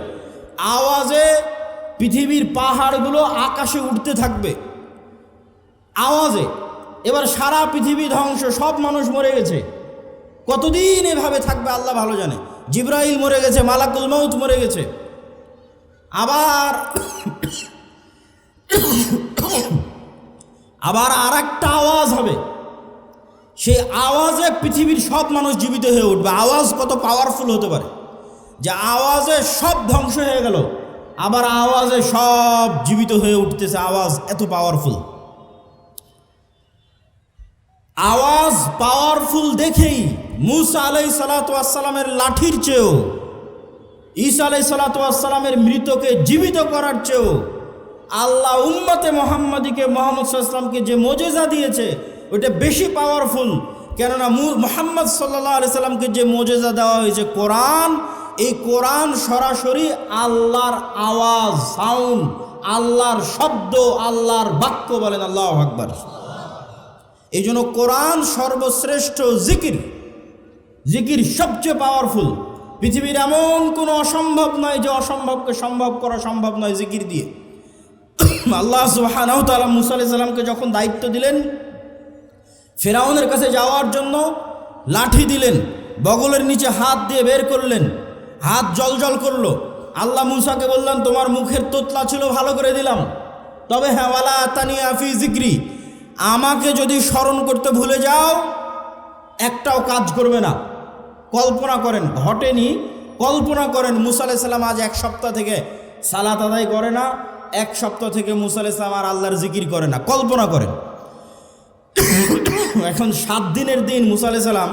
আওয়াজে পৃথিবীর পাহাড়গুলো আকাশে উঠতে থাকবে আওয়াজে। এবার সারা পৃথিবী ধ্বংস, সব মানুষ মরে গেছে। কতদিন এভাবে থাকবে আল্লাহ ভালো জানে। জিবরাইল মরে গেছে, মালাকুল মউত মরে গেছে। আবার আর একটা আওয়াজ হবে, সেই আওয়াজে পৃথিবীর সব মানুষ জীবিত হয়ে উঠবে। আওয়াজ কত পাওয়ারফুল হতে পারে যে আওয়াজে সব ধ্বংস হয়ে গেল, আবার আওয়াজে সব জীবিত হয়ে উঠতেছে। আওয়াজ এত পাওয়ারফুল। আওয়াজ পাওয়ারফুল দেখেই মুসা আলাইহিস সালাতু ওয়াস সালামের লাঠির চেয়েও, ঈসা আলাইহিস সালাতু ওয়াস সালামের মৃতকে জীবিত করার চেয়েও আল্লাহ উম্মতে মুহাম্মাদিকে, মুহাম্মদ সাল্লাল্লাহু আলাইহি ওয়াসাল্লামকে যে মুজিজা দিয়েছে ওটা বেশি পাওয়ারফুল। কেননা মুহাম্মদ সাল্লাল্লাহু আলাইহি ওয়াসাল্লামকে যে মুজিজা দেওয়া হয়েছে কোরআন, এই কোরআন সরাসরি আল্লাহর আওয়াজ, সাউন্ড, আল্লাহর শব্দ, আল্লাহর বাক্য। বলেন আল্লাহু আকবার। এই জন্য কোরআন সর্বশ্রেষ্ঠ জিকির, জিকির সবচেয়ে পাওয়ারফুল। পৃথিবীর এমন কোনো অসম্ভব নয় যে অসম্ভবকে সম্ভব করা সম্ভব নয় জিকির দিয়ে। আল্লাহ সুবহানাহু ওয়া তাআলা মুসা আলাইহিস সালামকে যখন দায়িত্ব দিলেন ফেরাউনের কাছে যাওয়ার জন্য, লাঠি দিলেন, বগলের নিচে হাত দিয়ে বের করলেন, হাত জলজল করলো। আল্লাহ মুসাকে বললেন তোমার মুখের তোতলা ছিল ভালো করে দিলাম, তবে হ্যাঁ ওয়ালা তানিয়া ফি জিক্রি, আমাকে যদি স্মরণ করতে ভুলে যাও একটাও কাজ করবে না। কল্পনা করেন, ঘটেনি, কল্পনা করেন মুসা আলাইহিস সালাম আজ 1 সপ্তাহ থেকে সালাত আদায় করে না, 1 সপ্তাহ থেকে মুসা আলাইহিস সালাম আর আল্লাহর জিকির করে না। কল্পনা করেন। এখন 7 দিনের দিন মুসা আলাইহিস সালাম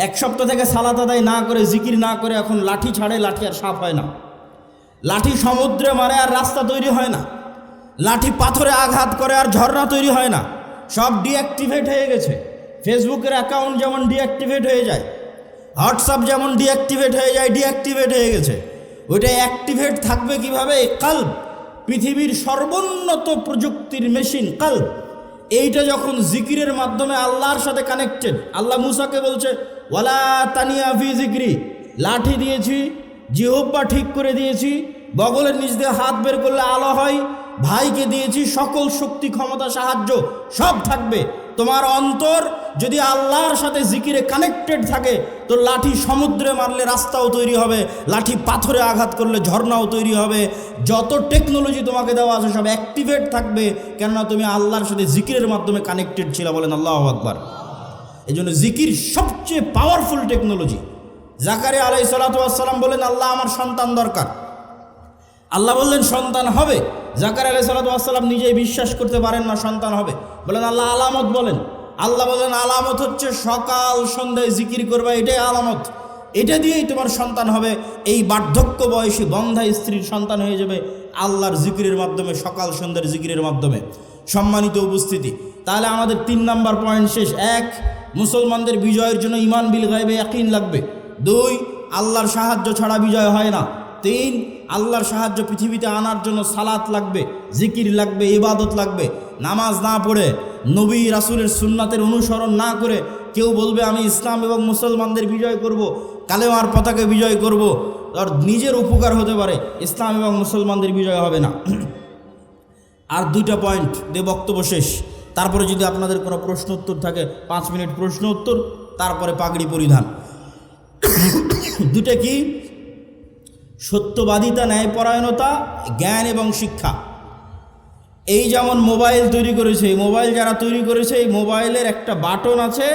1 সপ্তাহ থেকে সালাত আদায় না করে, জিকির না করে এখন লাঠি ছাড়ে, লাঠি আর সাফ হয় না। লাঠি সমুদ্রে মারে আর রাস্তা তৈরি হয় না। লাঠি পাথরে আঘাত করে আর ঝর্ণা তৈরি হয় না। সব ডিঅ্যাক্টিভেট হয়ে গেছে। ফেসবুকের অ্যাকাউন্ট যেমন ডিঅ্যাক্টিভেট হয়ে যায়, হোয়াটসঅ্যাপ যেমন ডিঅ্যাক্টিভেট হয়ে যায়, ডিঅ্যাক্টিভেট হয়ে গেছে। ওইটা অ্যাক্টিভেট থাকবে কিভাবে? কাল্ব, পৃথিবীর সর্বোন্নত প্রযুক্তির মেশিন কাল্ব, এইটা যখন জিকিরের মাধ্যমে আল্লাহর সাথে কানেক্টেড। আল্লাহ মুসাকে বলছে ওয়ালা তানিয়া ফি জিক্রি, লাঠি দিয়েছি, জিহ্বা ঠিক করে দিয়েছি, বগলের নিচ দিয়ে হাত বের করলে আলো হয়, ভাইকে দিয়েছি সকল শক্তি ক্ষমতা সাহায্য সব থাকবে। তোমার অন্তর যদি আল্লাহর সাথে জিকিরে কানেক্টেড থাকে তো লাঠি সমুদ্রে মারলে রাস্তাও তৈরি হবে, লাঠি পাথরে আঘাত করলে ঝর্ণাও তৈরি হবে, যত টেকনোলজি তোমাকে দেওয়া আছে সব অ্যাক্টিভেট থাকবে, কেননা তুমি আল্লাহর সাথে জিকিরের মাধ্যমে কানেক্টেড ছিল। বলেন আল্লাহু আকবার। এই জন্য জিকির সবচেয়ে পাওয়ারফুল টেকনোলজি। জাকারিয়া আলাইহিস সালাতু ওয়াস সালাম বলেন, আল্লাহ আমার সন্তান দরকার। আল্লাহ বললেন সন্তান হবে। জাকারিয়া আলাইহিস সালাতু ওয়াস সালাম নিজেই বিশ্বাস করতে পারেন না সন্তান হবে। বলেন আল্লাহ আলামত বলেন। আল্লাহ বলেন আলামত হচ্ছে সকাল সন্ধ্যায় জিকির করবে, এটাই আলামত, এটা দিয়েই তোমার সন্তান হবে। এই বার্ধক্য বয়সী বন্ধা স্ত্রীর সন্তান হয়ে যাবে আল্লাহর জিকিরের মাধ্যমে, সকাল সন্ধ্যার জিকিরের মাধ্যমে। সম্মানিত উপস্থিতি, তাহলে আমাদের 3 নাম্বার পয়েন্ট শেষ। 1, মুসলমানদের বিজয়ের জন্য ঈমান বিল গায়বে ইয়াকিন লাগবে। 2, আল্লাহর সাহায্য ছাড়া বিজয় হয় না। 3, আল্লাহর সাহায্য পৃথিবীতে আনার জন্য সালাত লাগবে, জিকির লাগবে, ইবাদত লাগবে। নামাজ না পড়ে, নবী রাসূলের সুন্নাতের অনুসরণ না করে কেউ বলবে আমি ইসলাম এবং মুসলমানদের বিজয় করব, কালেমার পতাকা বিজয় করব, আর নিজের উপকার হতে পারে, ইসলাম এবং মুসলমানদের বিজয় হবে না। আর 2টা পয়েন্ট দিয়ে বক্তব্য শেষ। তারপরে যদি আপনাদের কোনো প্রশ্ন উত্তর থাকে 5 মিনিট প্রশ্ন উত্তর, তারপরে পাগড়ি পরিধান। 2টা কি? সত্যবাদিতা, ন্যায়পরায়ণতা, জ্ঞান এবং শিক্ষা। এই যেমন মোবাইল তৈরি করেছে, মোবাইল যারা তৈরি করেছে, এই মোবাইলের একটা বাটন আছে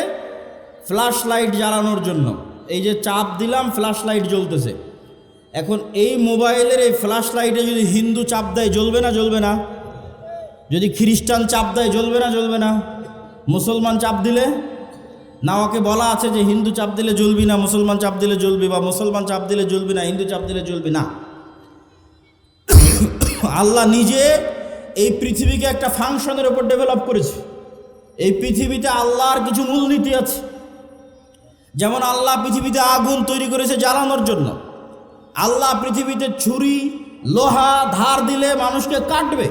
ফ্ল্যাশ লাইট জ্বালানোর জন্য। এই যে চাপ দিলাম ফ্ল্যাশ লাইট জ্বলতেছে। এখন এই মোবাইলের এই ফ্ল্যাশ লাইটে যদি হিন্দু চাপ দেয় জ্বলবে না? জ্বলবে না। যদি খ্রিস্টান চাপ দেয় জ্বলবে না? জ্বলবে না। মুসলমান চাপ দিলে না, ওকে বলা আছে যে হিন্দু চাপ দিলে জ্বলবি না, মুসলমান চাপ দিলে জ্বলবি, বা মুসলমান চাপ দিলে জ্বলবি না, হিন্দু চাপ দিলে জ্বলবি না। আল্লাহ নিজে এই পৃথিবীকে একটা ফাংশনের উপর ডেভেলপ করেছে। এই পৃথিবীতে আল্লাহর কিছু মূলনীতি আছে। যেমন আল্লাহ পৃথিবীতে আগুন তৈরি করেছে জ্বালানোর জন্য। আল্লাহ পৃথিবীতে ছুরি, লোহা ধার দিলে মানুষকে কাটবে।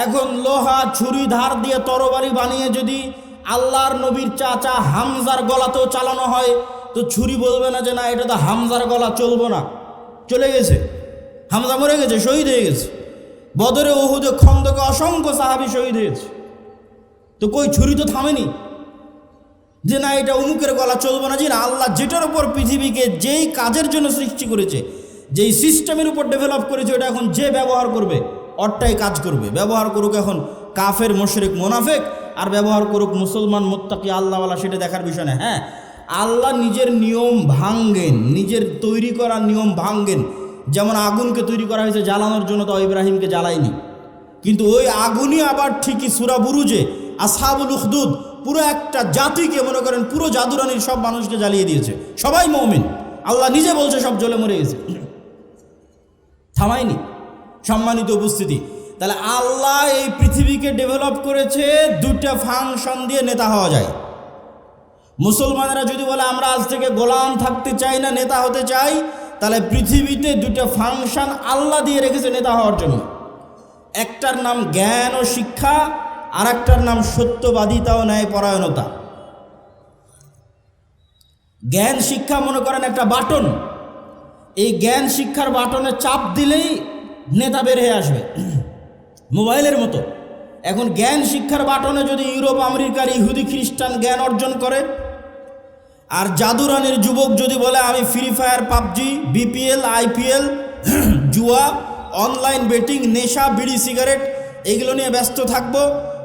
এখন লোহা, ছুরি ধার দিয়ে তরবারি বানিয়ে যদি আল্লাহর নবীর চাচা হামজার গলাতেও চালানো হয় তো ছুরি বলবে না যে না এটা তো হামজার গলা, চলবো না, চলে গেছে, হামজা মরে গেছে, শহীদ হয়ে গেছে। বদরে, উহুদে, খন্দকে অসংখ্য সাহাবী শহীদ হয়েছে। তো কই ছুরি তো থামেনি যে না এটা অমুকের গলা, চলবো না। যে না, আল্লাহ যেটার উপর পৃথিবীকে যেই কাজের জন্য সৃষ্টি করেছে, যেই সিস্টেমের উপর ডেভেলপ করেছে, ওটা এখন যে ব্যবহার করবে অরটাই কাজ করবে। ব্যবহার করুক এখন কাফের, মুশরিক, মুনাফিক, আর ব্যবহার করুক মুসলমান, মুত্তাকি, আল্লাহওয়ালা, সেটা দেখার বিষয় না। হ্যাঁ, আল্লাহ নিজের নিয়ম ভাঙ্গেন, নিজের তৈরি করা নিয়ম ভাঙ্গেন। যেমন আগুনকে তৈরি করা হয়েছে জ্বালানোর জন্য, তো ইব্রাহিমকে জ্বালায়নি, কিন্তু ওই আগুনই আবার ঠিকই সূরা বুরুজে আসহাবুল উখদুদ পুরো একটা জাতিকে, মনে করেন পুরো জাদুরানির সব মানুষকে জ্বালিয়ে দিয়েছে। সবাই মুমিন, আল্লাহ নিজে বলছে সব জ্বলে মরে গেছে, থামায়নি। সম্মানিত উপস্থিতি, তাহলে আল্লাহ এই পৃথিবীকে ডেভেলপ করেছে 2টা ফাংশন দিয়ে নেতা হওয়া যায়। মুসলমানেরা যদি বলে আমরা আজ থেকে গোলাম থাকতে চাই না, নেতা হতে চাই, তাহলে পৃথিবীতে 2টা ফাংশন আল্লাহ দিয়ে রেখেছে নেতা হওয়ার জন্য। একটার নাম জ্ঞান ও শিক্ষা, আর একটার নাম সত্যবাদিতা ও ন্যায়পরায়ণতা। জ্ঞান শিক্ষা মনে করেন একটা বাটন, এই জ্ঞান শিক্ষার বাটনে চাপ দিলেই নেতা বের হয়ে আসবে, মোবাইলের মতো। এখন জ্ঞান শিক্ষার বাটনে যদি ইউরোপ, আমেরিকার ইহুদি, খ্রিস্টান জ্ঞান অর্জন করে, আর জাদুরানির যুবক যদি বলে আমি free fire, PUBG, BPL, IPL, জুয়া, অনলাইন বেটিং, নেশা, বিড়ি, সিগারেট এগুলো নিয়ে ব্যস্ত থাকবো,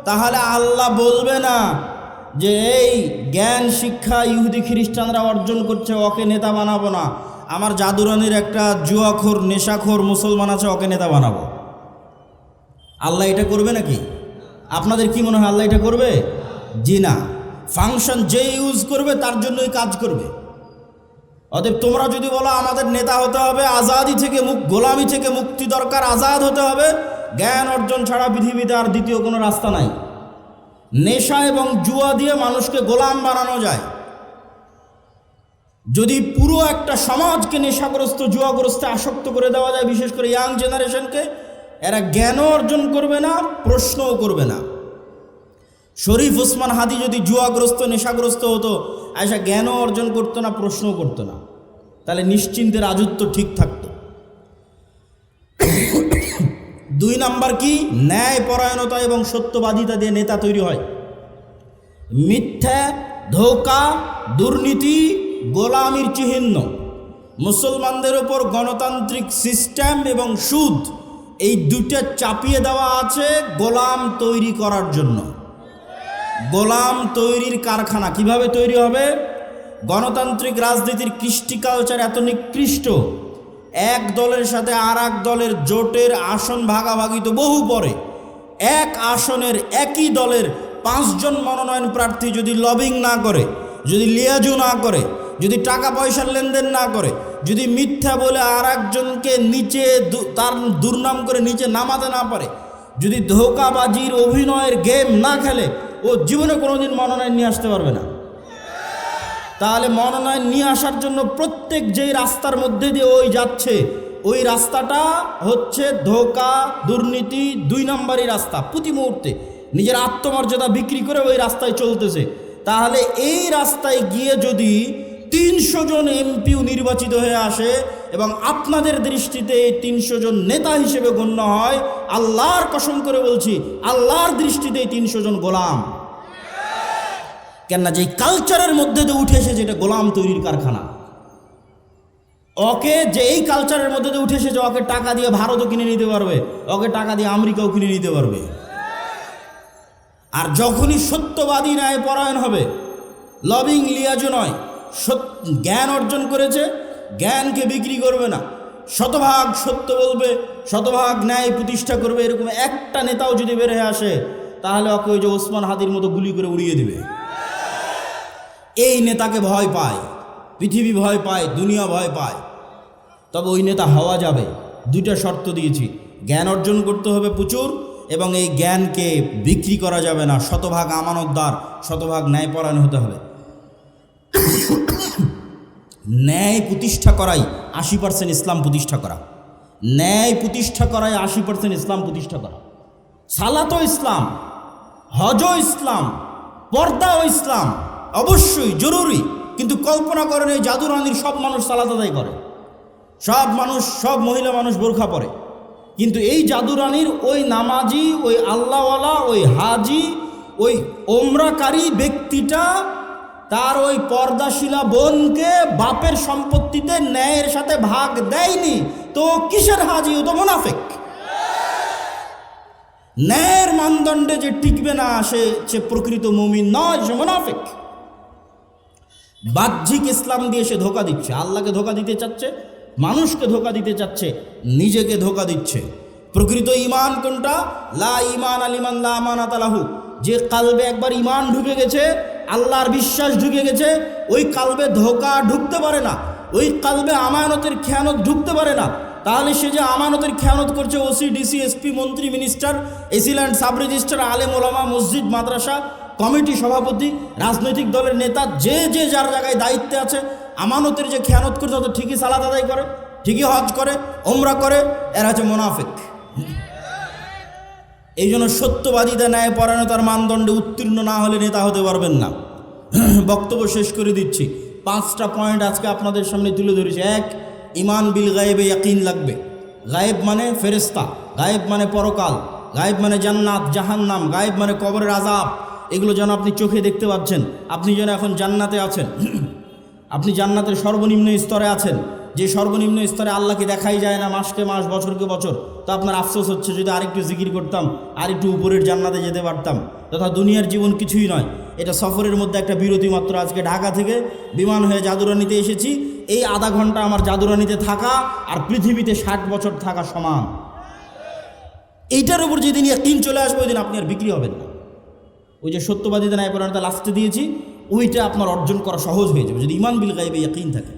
তাহলে আল্লাহ বলবে না যে এই জ্ঞান শিক্ষা ইহুদি খ্রিস্টানরা অর্জন করছে, ওকে নেতা বানাবো না। আমার জাদুরানির একটা জুয়াখোর, নেশাখোর মুসলমান আছে, ওকে নেতা বানাবো। আল্লাহ এটা করবে নাকি? আপনাদের কি মনে হয় আল্লাহ এটা করবে? জি না। ফাংশন যে ইউজ করবে তার জন্যই কাজ করবে। অতএব তোমরা যদি বলো আমাদের নেতা হতে হবে, আজাদি থেকে গোলামি থেকে মুক্তি দরকার, আজাদ হতে হবে, জ্ঞান অর্জন ছাড়া পৃথিবীতে আর দ্বিতীয় কোনো রাস্তা নাই। নেশা এবং জুয়া দিয়ে মানুষকে গোলাম বানানো যায়। যদি পুরো একটা সমাজকে নেশাগ্রস্ত, জুয়াগ্রস্তে আসক্ত করে দেওয়া যায়, বিশেষ করে ইয়াং জেনারেশনকে, এরা জ্ঞানও অর্জন করবে না, প্রশ্নও করবে না। শরীফ ওসমান হাদি যদি জুয়াগ্রস্ত, নেশাগ্রস্ত হতো, আয়সা জ্ঞানও অর্জন করতো না, প্রশ্নও করতো না, তাহলে নিশ্চিন্তে রাজত্ব ঠিক থাকতো। 2 নাম্বার কি? ন্যায়পরায়ণতা এবং সত্যবাদিতা দিয়ে নেতা তৈরি হয়। মিথ্যা, ধোঁকা, দুর্নীতি, গোলামির চিহ্ন। মুসলমানদের ওপর গণতান্ত্রিক সিস্টেম এবং সুদ, এই দুটো চাপিয়ে দেওয়া আছে গোলাম তৈরি করার জন্য। গোলাম তৈরির কারখানা কিভাবে তৈরি হবে? গণতান্ত্রিক রাজনীতির কৃষ্টি কালচার এত নিকৃষ্ট, এক দলের সাথে আর এক দলের জোটের আসন ভাগাভাগি তো বহু পরে। এক আসনের একই দলের 5 জন মনোনয়ন প্রার্থী যদি লবিং না করে, যদি লিয়াজু না করে, যদি টাকা পয়সার লেনদেন না করে, যদি মিথ্যা বলে আর একজনকে নিচে তার দুর্নাম করে নিচে নামাতে না পারে, যদি ধোঁকাবাজির অভিনয়ের গেম না খেলে, ও জীবনে কোনোদিন মনোনয়ন নিয়ে আসতে পারবে না। তাহলে মনোনয়ন নিয়ে আসার জন্য প্রত্যেক যেই রাস্তার মধ্যে দিয়ে ওই যাচ্ছে, ওই রাস্তাটা হচ্ছে ধোঁকা, দুর্নীতি, 2 নম্বরই রাস্তা। প্রতি মুহূর্তে নিজের আত্মমর্যাদা বিক্রি করে ওই রাস্তায় চলতেছে। তাহলে এই রাস্তায় গিয়ে যদি 300 জন এমপিও নির্বাচিত হয়ে আসে এবং আপনাদের দৃষ্টিতে এই 300 জন নেতা হিসেবে গণ্য হয়, আল্লাহর কসম করে বলছি, আল্লাহর দৃষ্টিতে এই 300 জন গোলাম। কেননা যেই কালচারের মধ্যে দিয়ে উঠে এসেছে, এটা গোলাম তৈরির কারখানা। ওকে যে এই কালচারের মধ্যে দিয়ে উঠে এসেছে, ওকে টাকা দিয়ে ভারতও কিনে নিতে পারবে, ওকে টাকা দিয়ে আমেরিকাও কিনে নিতে পারবে। আর যখনই সত্যবাদী ন্যায় পরায়ণ হবে, লবিং লিয়াজু নয়, জ্ঞান অর্জন করেছে, জ্ঞানকে বিক্রি করবে না, শতভাগ সত্য বলবে, শতভাগ ন্যায় প্রতিষ্ঠা করবে, এরকম একটা নেতাও যদি বের হয়ে আসে, তাহলে ওকে ওই যে ওসমান হাদির মতো গুলি করে উড়িয়ে দিবে। এই নেতাকে ভয় পায়, পৃথিবী ভয় পায়, দুনিয়া ভয় পায়। তবে ওই নেতা হওয়া যাবে, 2টা শর্ত দিয়েছি। জ্ঞান অর্জন করতে হবে প্রচুর, এবং এই জ্ঞানকে বিক্রি করা যাবে না, শতভাগ আমানতদার, শতভাগ ন্যায়পরায়ণ হতে হবে। ন্যায় প্রতিষ্ঠা করাই 80% ইসলাম প্রতিষ্ঠা করা। ন্যায় প্রতিষ্ঠা করাই 80% ইসলাম প্রতিষ্ঠা করা। সালাতও ইসলাম, হজও ইসলাম, পর্দাও ইসলাম, অবশ্যই জরুরি। কিন্তু কল্পনা করেন এই জাদুরানির সব মানুষ সালাত আদায় করে, সব মানুষ, সব মহিলা মানুষ বোরখা পরে, কিন্তু এই জাদুরানির ওই নামাজি, ওই আল্লাহওয়ালা, ওই হাজি, ওই ওমরাকারী ব্যক্তিটা তার ওই পর্দাশীলা বোনকে বাপের সম্পত্তিতে ন্যায়ের সাথে ভাগ দেয়নি, তো কিসের হাজি? ও তো মুনাফিক। ন্যায়ের মানদণ্ডে যে টিকবে না, সে প্রকৃত মুমিন নয়, সে মুনাফিক। বাহ্যিক ইসলাম দিয়ে সে ধোকা দিচ্ছে, আল্লাহকে ধোকা দিতে চাচ্ছে, মানুষকে ধোকা দিতে চাচ্ছে, নিজেকে ধোকা দিচ্ছে। প্রকৃত ঈমান কোনটা? লা ঈমান আলিমান লা আমানাত লাহু। যে কালবে একবার ঈমান ঢুকে গেছে, আল্লাহর বিশ্বাস ঢুকে গেছে, ওই কালবে ধোকা ঢুকতে পারে না, ওই কালবে আমানতের খেয়ানত ঢুকতে পারে না। তাহলে সে যে আমানতের খেয়ানত করছে, ওসি, ডিসি, এসপি, মন্ত্রী, মিনিস্টার, এসিল্যান্ড, সাব রেজিস্ট্রার, আলেম ওলামা, মসজিদ, মাদ্রাসা, কমিটি সভাপতি, রাজনৈতিক দলের নেতা, যে যে যার জায়গায় দায়িত্বে আছে, আমানতের যে খেয়ানত করছে, তো ঠিকই সালাত আদায় করে, ঠিকই হজ করে, ওমরা করে, এরা হচ্ছে মুনাফিক। এই জন্য সত্যবাদিতা, ন্যায় পরায়ণতার মানদণ্ডে উত্তীর্ণ না হলে নেতা হতে পারবেন না। বক্তব্য শেষ করে দিচ্ছি। 5টা পয়েন্ট আজকে আপনাদের সামনে তুলে ধরেছি। 1, ঈমান বিল গায়েবে ইয়াকিন লাগবে। গায়েব মানে ফেরেশতা, গায়েব মানে পরকাল, গায়েব মানে জান্নাত জাহান্নাম, গায়েব মানে কবরের আযাব। এগুলো যেন আপনি চোখে দেখতে পাচ্ছেন, আপনি যেন এখন জান্নাতে আছেন, আপনি জান্নাতের সর্বনিম্ন স্তরে আছেন, যে সর্বনিম্ন স্তরে আল্লাহকে দেখাই যায় না, মাসকে মাস, বছরকে বছর। তো আপনার আফসোস হচ্ছে, যদি আরেকটু জিকির করতাম, আর একটু উপরের জান্নাতে যেতে পারতাম। তথা দুনিয়ার জীবন কিছুই নয়, এটা সফরের মধ্যে একটা বিরতি মাত্র। আজকে ঢাকা থেকে বিমান হয়ে জাদুরানিতে এসেছি, এই আধা ঘন্টা আমার জাদুরানিতে থাকা আর পৃথিবীতে 60 বছর থাকা সমান। এইটার উপর যেদিন ইয়াকিন চলে আসবে, ওই দিন আপনি আর বিক্রি হবেন না। ওই যে সত্যবাদীদের ন্যায় পরায়ণতা লাস্টে দিয়েছি, ওইটা আপনার অর্জন করা সহজ হয়ে যাবে যদি ঈমান বিল গায়বে ইয়াকিন থাকে।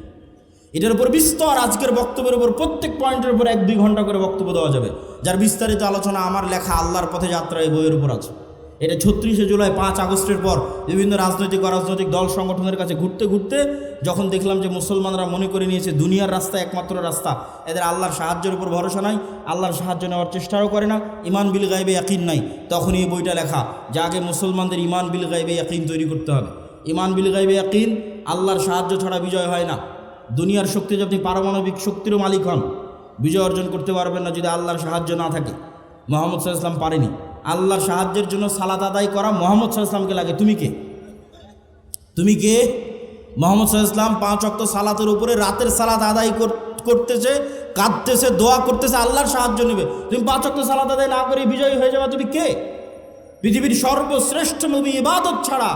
এটার উপর বিস্তর আজকের বক্তব্যের উপর প্রত্যেক পয়েন্টের উপর 1-2 ঘন্টা করে বক্তব্য দেওয়া যাবে, যার বিস্তারিত আলোচনা আমার লেখা আল্লাহর পথে যাত্রা এই বইয়ের উপর আছে। এটা 36শে জুলাই 5 আগস্টের পর বিভিন্ন রাজনৈতিক অরাজনৈতিক দল সংগঠনের কাছে ঘুরতে ঘুরতে যখন দেখলাম যে মুসলমানরা মনে করে নিয়েছে দুনিয়ার রাস্তা একমাত্র রাস্তা, এদের আল্লাহর সাহায্যের উপর ভরসা নাই, আল্লাহর সাহায্য নেওয়ার চেষ্টাও করে না, ঈমান বিল গায়বে ইয়াকিন নাই, তখনই এই বইটা লেখা যে আগে মুসলমানদের ঈমান বিল গায়বে ইয়াকিন তৈরি করতে হবে। ঈমান বিল গায়বে ইয়াকিন, আল্লাহর সাহায্য ছাড়া বিজয় হয় না। দুনিয়ার শক্তি যদি আপনি পারমাণবিক শক্তিরও মালিক হন, বিজয় অর্জন করতে পারবেন না যদি আল্লাহর সাহায্য না থাকে। মুহাম্মদ সাল্লাল্লাহু আলাইহি ওয়াসাল্লাম পারেনি। আল্লাহর সাহায্যের জন্য সালাত আদায় করা মুহাম্মদ সাল্লাল্লাহু আলাইহি ওয়াসাল্লামকে লাগে, তুমি কে? তুমি কে? মুহাম্মদ সাল্লাল্লাহু আলাইহি ওয়াসাল্লাম 5 ওয়াক্ত সালাতের উপরে রাতের সালাত আদায় করতেছে, কাঁদতেছে, দোয়া করতেছে, আল্লাহর সাহায্য নেবে। তুমি 5 ওয়াক্ত সালাত আদায় না করে বিজয়ী হয়ে যাবে, তুমি কে? পৃথিবীর সর্বশ্রেষ্ঠ নবী ইবাদত ছাড়া,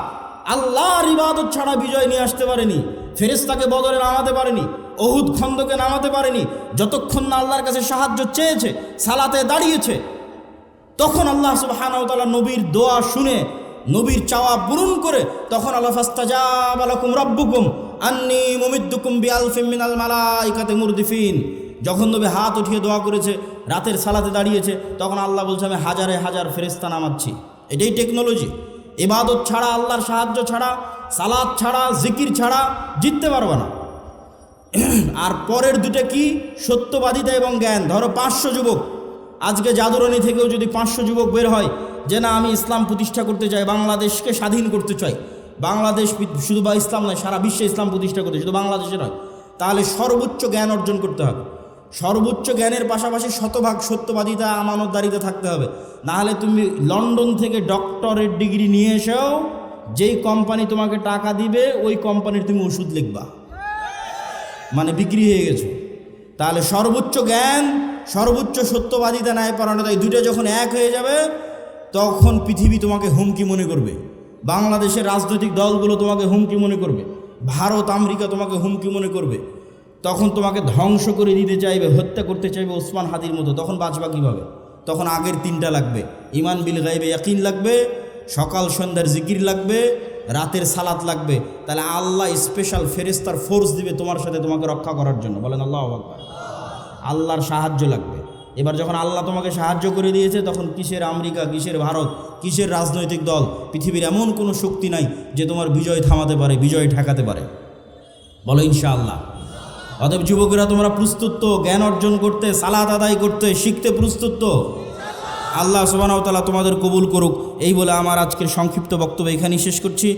আল্লাহর ইবাদত ছাড়া বিজয় নিয়ে আসতে পারেনি। ফেরেশতাকে বদরে নামাতে পারেনি, উহুদ খন্দকে নামাতে পারেনি। যতক্ষণ না আল্লাহর কাছে সাহায্য চেয়েছে, সালাতে দাঁড়িয়েছে, তখন আল্লাহ সুবহানাহু ওয়া তাআলা নবীর দোয়া শুনে, নবীর চাওয়া পূরণ করে, তখন আল্লাহ ফাস্তাজাবা লাকুম রাব্বুকুম আন্নী মুমিদ্দুকুম বিআলফিন মিনাল মালাইকাতি মুরদিফিন। যখন নবী হাত উঠিয়ে দোয়া করেছে, রাতের সালাতে দাঁড়িয়েছে, তখন আল্লাহ বলছে আমি হাজারে হাজার ফেরেশতা নামাচ্ছি। এটাই টেকনোলজি। ইবাদত ছাড়া, আল্লাহর সাহায্য ছাড়া, সালাত ছাড়া, জিকির ছাড়া জিততে পারবে না। আর পরের দুটো কি? সত্যবাদিতা এবং জ্ঞান। ধরো 500 যুবক, আজকে জাদুরানি থেকেও যদি 500 যুবক বের হয় যে না আমি ইসলাম প্রতিষ্ঠা করতে চাই, বাংলাদেশকে স্বাধীন করতে চাই, বাংলাদেশ শুধু বা ইসলাম নয় সারা বিশ্বে ইসলাম প্রতিষ্ঠা করতে, শুধু বাংলাদেশে নয়, তাহলে সর্বোচ্চ জ্ঞান অর্জন করতে হবে। সর্বোচ্চ জ্ঞানের পাশাপাশি শতভাগ সত্যবাদিতা, আমানতদারিতা থাকতে হবে। নাহলে তুমি লন্ডন থেকে ডক্টরেট ডিগ্রি নিয়ে এসেও যেই কোম্পানি তোমাকে টাকা দিবে ওই কোম্পানির তুমি ওষুধ লিখবা, মানে বিক্রি হয়ে গেছো। তাহলে সর্বোচ্চ জ্ঞান, সর্বোচ্চ সত্যবাদিতা, ন্যায়পরায়ণতা, এই দুটো যখন এক হয়ে যাবে তখন পৃথিবী তোমাকে হুমকি মনে করবে, বাংলাদেশের রাজনৈতিক দলগুলো তোমাকে হুমকি মনে করবে, ভারত আমেরিকা তোমাকে হুমকি মনে করবে, তখন তোমাকে ধ্বংস করে দিতে চাইবে, হত্যা করতে চাইবে ওসমান হাদির মতো। তখন বাঁচবা কীভাবে? তখন আগের 3টা লাগবে, ঈমান বিল গায়বে ইয়াকিন লাগবে, সকাল সন্ধ্যার জিকির লাগবে, রাতের সালাত লাগবে। তাহলে আল্লাহ স্পেশাল ফেরেশতার ফোর্স দিবে তোমার সাথে, তোমাকে রক্ষা করার জন্য। বলেন আল্লাহু আকবার। আল্লাহর সাহায্য লাগবে। এবার যখন আল্লাহ তোমাকে সাহায্য করে দিয়েছে, তখন কিসের আমেরিকা, কিসের ভারত, কিসের রাজনৈতিক দল, পৃথিবীর এমন কোনো শক্তি নাই যে তোমার বিজয় থামাতে পারে, বিজয় ঠেকাতে পারে। বলো ইনশাআল্লাহ। অতএব যুবকেরা তোমরা প্রস্তুত তো জ্ঞান অর্জন করতে, সালাত আদায় করতে, শিখতে প্রস্তুত তো? আল্লাহ সুবহানাহু ওয়া তাআলা তোমাদের কবুল করুক। এই বলে আমার আজকের সংক্ষিপ্ত বক্তব্য এখানেই শেষ করছি।